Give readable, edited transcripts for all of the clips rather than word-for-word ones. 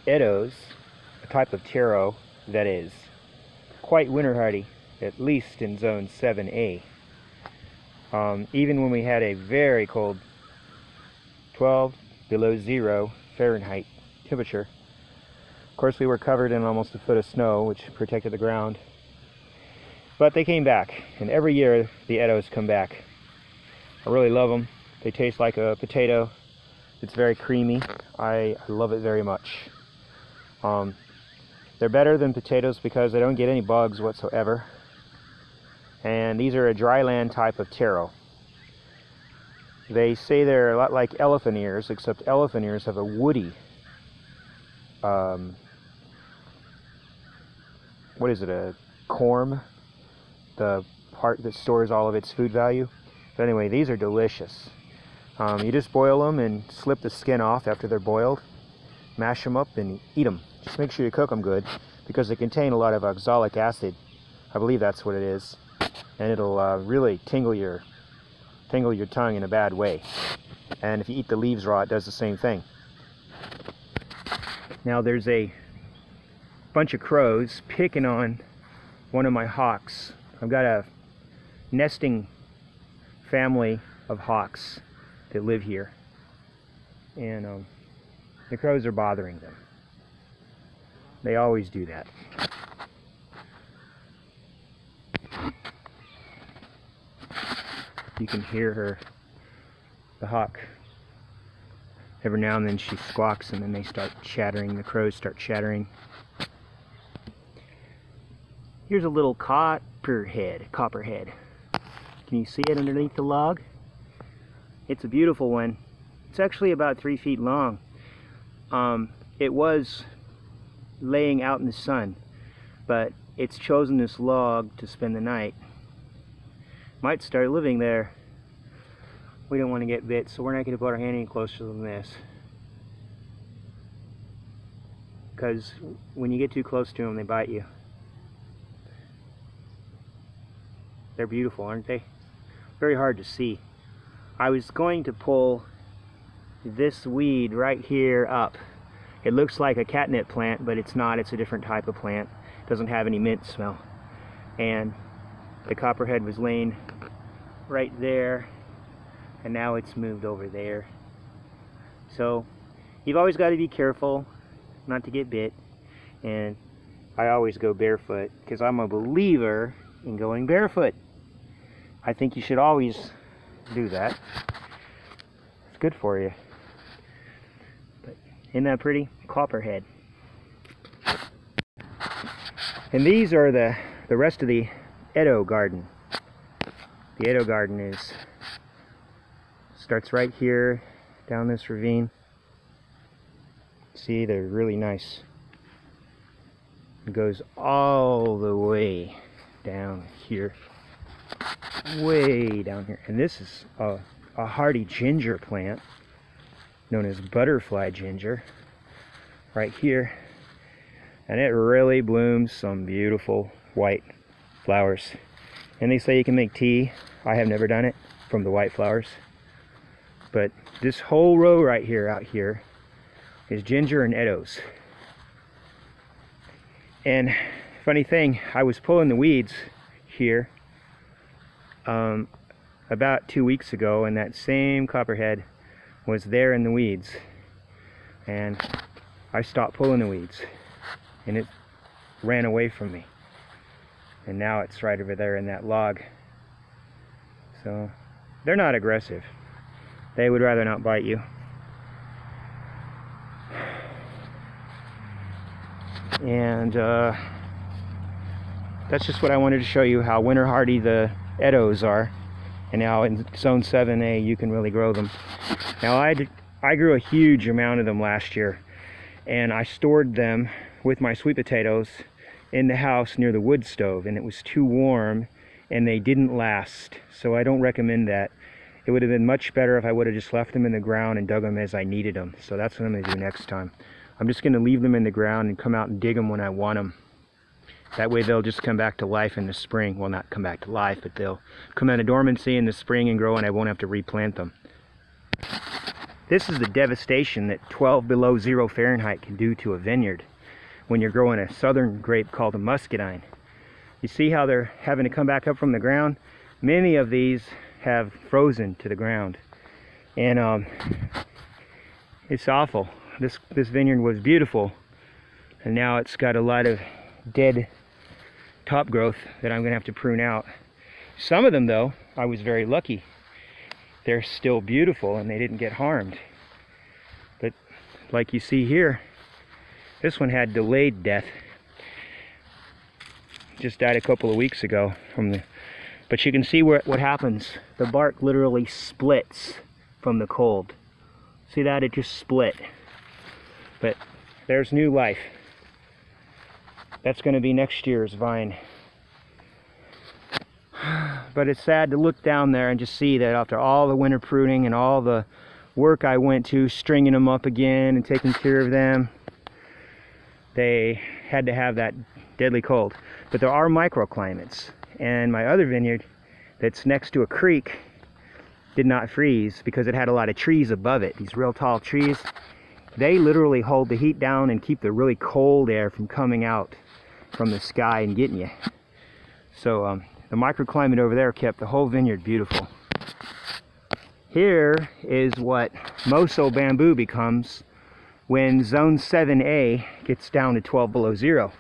Edos, a type of taro that is quite winter hardy, at least in zone 7A. Even when we had a very cold 12 below 0 Fahrenheit temperature. Of course, we were covered in almost a foot of snow, which protected the ground. But they came back, and every year the Edos come back. I really love them. They taste like a potato. It's very creamy. I love it very much. They're better than potatoes because they don't get any bugs whatsoever. And these are a dryland type of taro. They say they're a lot like elephant ears, except elephant ears have a woody, what is it, a corm? The part that stores all of its food value. But anyway, these are delicious. You just boil them and slip the skin off after they're boiled, mash them up and eat them. Just make sure you cook them good because they contain a lot of oxalic acid. I believe that's what it is. And it'll really tingle your tongue in a bad way. And if you eat the leaves raw, it does the same thing. Now there's a bunch of crows picking on one of my hawks. I've got a nesting family of hawks that live here, and the crows are bothering them. They always do that. You can hear her, the hawk. Every now and then she squawks and then they start chattering, the crows start chattering. Here's a little copperhead. Can you see it underneath the log? It's a beautiful one. It's actually about 3 feet long. It was laying out in the sun, but it's chosen this log to spend the night. Might start living there. We don't want to get bit, so we're not going to put our hand any closer than this. Because when you get too close to them, they bite you. They're beautiful, aren't they? Very hard to see. I was going to pull this weed right here up. It looks like a catnip plant, but it's not. It's a different type of plant. It doesn't have any mint smell. And the copperhead was laying right there, and now it's moved over there. So you've always got to be careful not to get bit. And I always go barefoot because I'm a believer in going barefoot. I think you should always do that. It's good for you. But isn't that pretty? Copperhead. And these are the rest of the Edo garden. The Edo garden starts right here down this ravine. See, they're really nice. It goes all the way down here, way down here. And this is a hardy ginger plant known as butterfly ginger right here, and it really blooms some beautiful white flowers. And they say you can make tea. I have never done it from the white flowers, but this whole row right here out here is ginger and Edos. And funny thing, I was pulling the weeds here about 2 weeks ago, and that same copperhead was there in the weeds, and I stopped pulling the weeds and it ran away from me, and now it's right over there in that log. So they're not aggressive. They would rather not bite you. And that's just what I wanted to show you, how winter hardy the Edos are, and now in zone 7A you can really grow them. Now I grew a huge amount of them last year, and I stored them with my sweet potatoes in the house near the wood stove, and it was too warm and they didn't last, so I don't recommend that. It would have been much better if I would have just left them in the ground and dug them as I needed them. So that's what I'm going to do next time. I'm just going to leave them in the ground and come out and dig them when I want them. That way they'll just come back to life in the spring. Well, not come back to life, but they'll come out of dormancy in the spring and grow, and I won't have to replant them. This is the devastation that 12 below 0 Fahrenheit can do to a vineyard when you're growing a southern grape called a muscadine. You see how they're having to come back up from the ground? Many of these have frozen to the ground, and it's awful. This vineyard was beautiful, and now it's got a lot of dead top growth that I'm gonna have to prune out. Some of them, though, I was very lucky. They're still beautiful and they didn't get harmed. But like you see here, this one had delayed death. Just died a couple of weeks ago but you can see what happens. The bark literally splits from the cold. See that? It just split. But there's new life. That's going to be next year's vine. But it's sad to look down there and just see that after all the winter pruning and all the work I went to stringing them up again and taking care of them, they had to have that deadly cold. But there are microclimates, and my other vineyard that's next to a creek did not freeze because it had a lot of trees above it, these real tall trees. They literally hold the heat down and keep the really cold air from coming out from the sky and getting you. So the microclimate over there kept the whole vineyard beautiful. Here is what Moso bamboo becomes when zone 7A gets down to 12 below 0.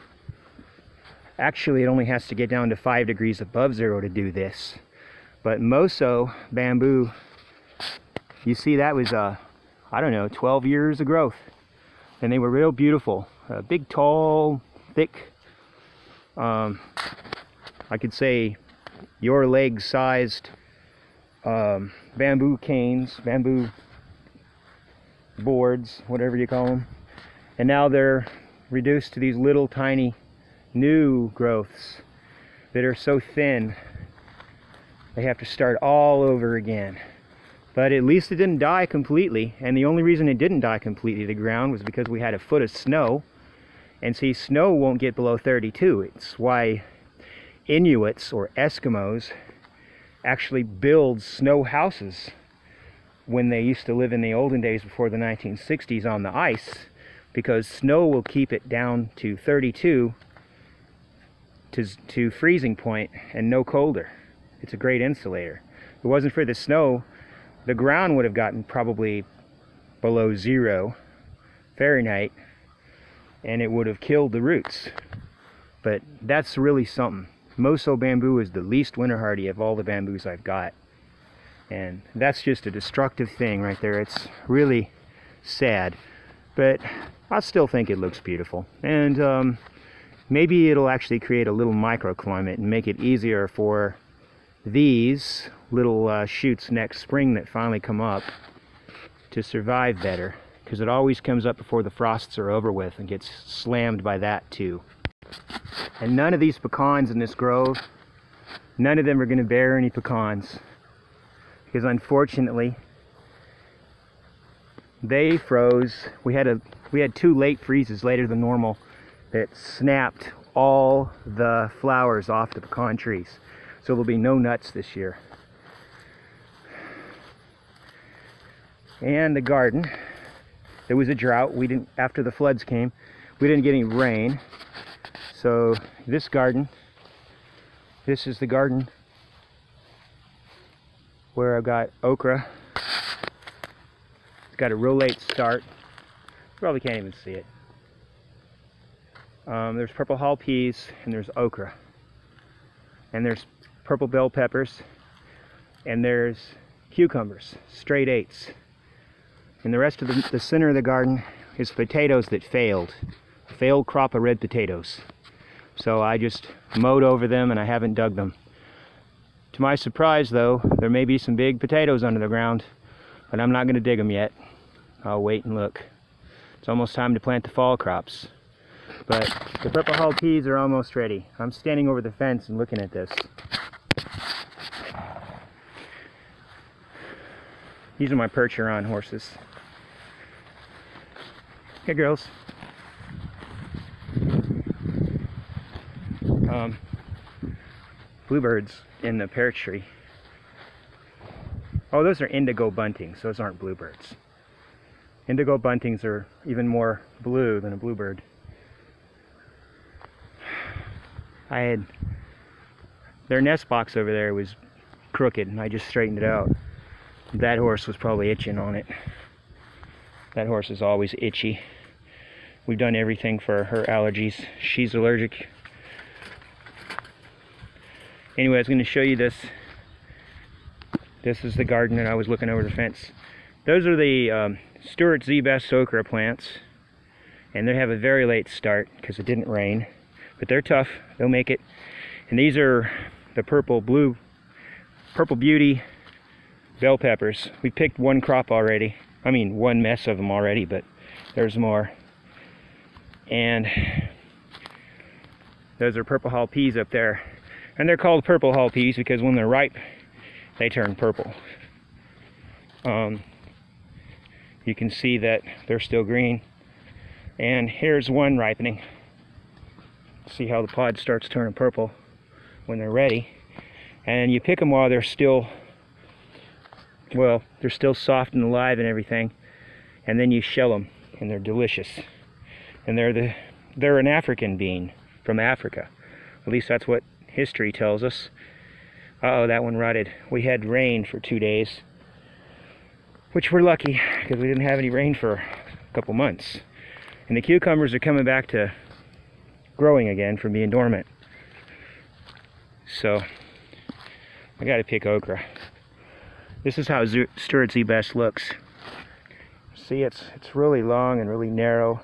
Actually, it only has to get down to 5 degrees above 0 to do this. But Moso bamboo, you see that was, I don't know, 12 years of growth. And they were real beautiful. Big, tall, thick, I could say your leg-sized bamboo canes, bamboo boards, whatever you call them. And now they're reduced to these little tiny new growths that are so thin they have to start all over again. But at least it didn't die completely, and the only reason it didn't die completely to the ground was because we had a foot of snow. And see, snow won't get below 32. It's why Inuits or Eskimos actually build snow houses when they used to live in the olden days before the 1960s on the ice, because snow will keep it down to 32 to freezing point and no colder. It's a great insulator. If it wasn't for the snow, the ground would have gotten probably below 0 Fahrenheit and it would have killed the roots. But that's really something. Moso bamboo is the least winter hardy of all the bamboos I've got. And that's just a destructive thing right there. It's really sad. But I still think it looks beautiful. And maybe it'll actually create a little microclimate and make it easier for these little shoots next spring that finally come up to survive better, because it always comes up before the frosts are over with and gets slammed by that too. And none of these pecans in this grove, none of them are going to bear any pecans, because unfortunately they froze. We had 2 late freezes, later than normal, that snapped all the flowers off the pecan trees. So there'll be no nuts this year. And the garden, there was a drought. After the floods came, we didn't get any rain. So this garden, this is the garden where I've got okra. It's got a real late start. You probably can't even see it. There's purple hull peas and there's okra. And there's purple bell peppers. And there's cucumbers, straight 8s. And the rest of the center of the garden is potatoes that failed. A failed crop of red potatoes. So I just mowed over them and I haven't dug them. To my surprise though, there may be some big potatoes under the ground, but I'm not going to dig them yet. I'll wait and look. It's almost time to plant the fall crops. But the purple hull peas are almost ready. I'm standing over the fence and looking at this. These are my Percheron horses. Hey girls. Bluebirds in the pear tree. Oh, those are indigo buntings. Those aren't bluebirds. Indigo buntings are even more blue than a bluebird. Their nest box over there was crooked and I just straightened it out. That horse was probably itching on it. That horse is always itchy. We've done everything for her allergies. She's allergic. Anyway, I was going to show you this. This is the garden that I was looking over the fence. Those are the Stuart Z Best okra plants. And they have a very late start because it didn't rain. But they're tough. They'll make it. And these are the Purple Beauty bell peppers. We picked one crop already. I mean, one mess of them already, but there's more. And those are purple hull peas up there. And they're called purple hull peas because when they're ripe, they turn purple. You can see that they're still green. And here's one ripening. See how the pod starts turning purple when they're ready. And you pick them while they're still, well, they're still soft and alive and everything. And then you shell them, and they're delicious. And they're an African bean from Africa. At least that's what history tells us. Uh-oh, that one rotted. We had rain for 2 days, which we're lucky because we didn't have any rain for a couple months. And the cucumbers are coming back to growing again from being dormant. So I got to pick okra. This is how Stuart Z Best looks. See, it's really long and really narrow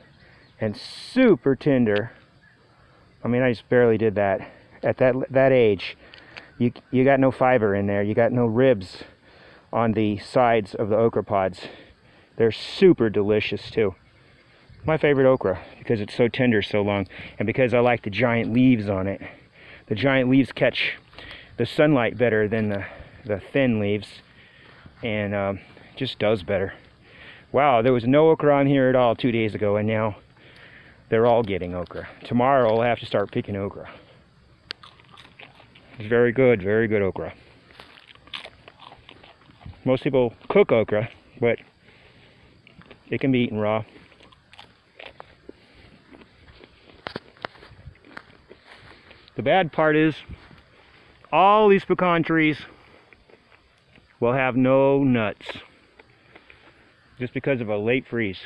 and super tender. I mean, I just barely did that. At that age, you got no fiber in there. You got no ribs on the sides of the okra pods. They're super delicious too. My favorite okra because it's so tender so long, and because I like the giant leaves on it. The giant leaves catch the sunlight better than the thin leaves, and just does better. Wow, there was no okra on here at all 2 days ago, and now they're all getting okra. Tomorrow I'll have to start picking okra. It's very good okra. Most people cook okra, but it can be eaten raw. The bad part is all these pecan trees will have no nuts just because of a late freeze.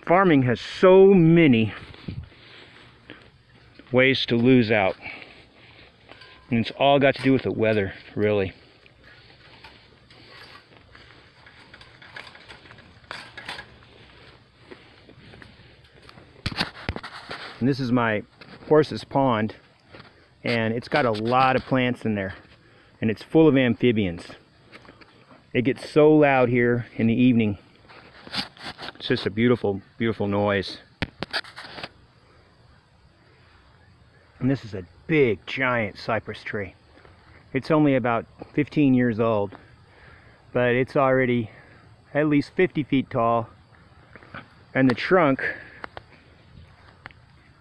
Farming has so many ways to lose out, and it's all got to do with the weather, really. And this is my horse's pond, and it's got a lot of plants in there, and it's full of amphibians. It gets so loud here in the evening. It's just a beautiful, beautiful noise. And this is a big, giant cypress tree. It's only about 15 years old, but it's already at least 50 feet tall, and the trunk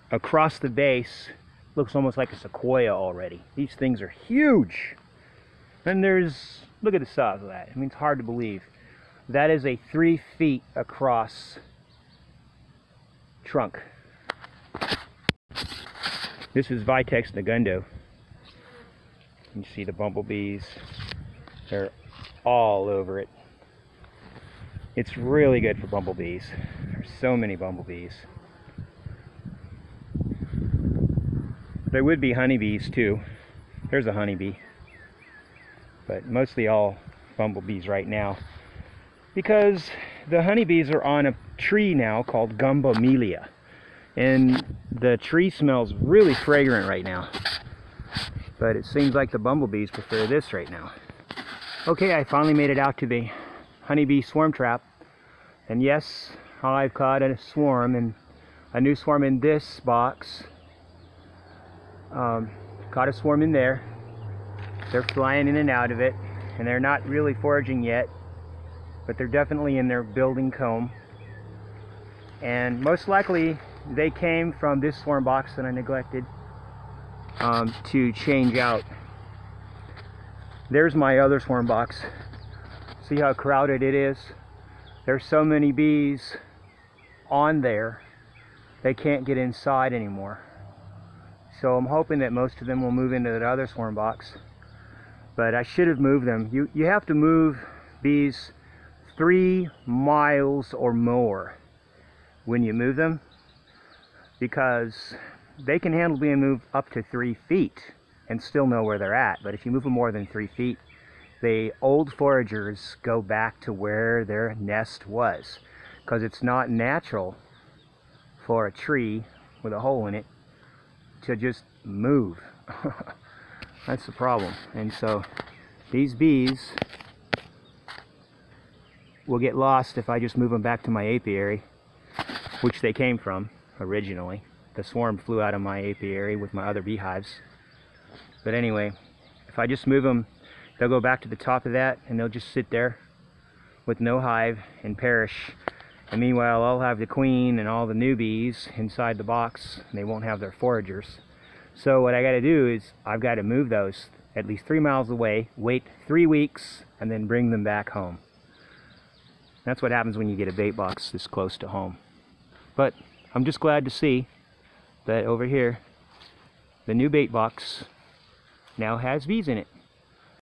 across the base looks almost like a sequoia already. These things are huge. And there's, look at the size of that. I mean, it's hard to believe. That is a 3 feet across trunk. This is Vitex negundo. You see the bumblebees. They're all over it. It's really good for bumblebees. There's so many bumblebees. There would be honeybees too. There's a honeybee. But mostly all bumblebees right now, because the honeybees are on a tree now called Gumbamelia, and the tree smells really fragrant right now, but it seems like the bumblebees prefer this right now. Okay, I finally made it out to the honeybee swarm trap, and yes, I've caught a swarm, and a new swarm in this box. Caught a swarm in there. They're flying in and out of it, and they're not really foraging yet, but they're definitely in their building comb. And most likely they came from this swarm box that I neglected to change out. There's my other swarm box. See how crowded it is? there's so many bees on there, they can't get inside anymore. So I'm hoping that most of them will move into that other swarm box. But I should have moved them. You have to move bees 3 miles or more when you move them, because they can handle being moved up to 3 feet and still know where they're at. But if you move them more than 3 feet, the old foragers go back to where their nest was, because it's not natural for a tree with a hole in it to just move. That's the problem. And so these bees will get lost if I just move them back to my apiary, which they came from originally. The swarm flew out of my apiary with my other beehives. But anyway, if I just move them, they'll go back to the top of that and they'll just sit there with no hive and perish. And meanwhile, I'll have the queen and all the new bees inside the box, and they won't have their foragers. So what I got to do is I've got to move those at least 3 miles away, wait 3 weeks, and then bring them back home. That's what happens when you get a bait box this close to home. But I'm just glad to see that over here, the new bait box now has bees in it.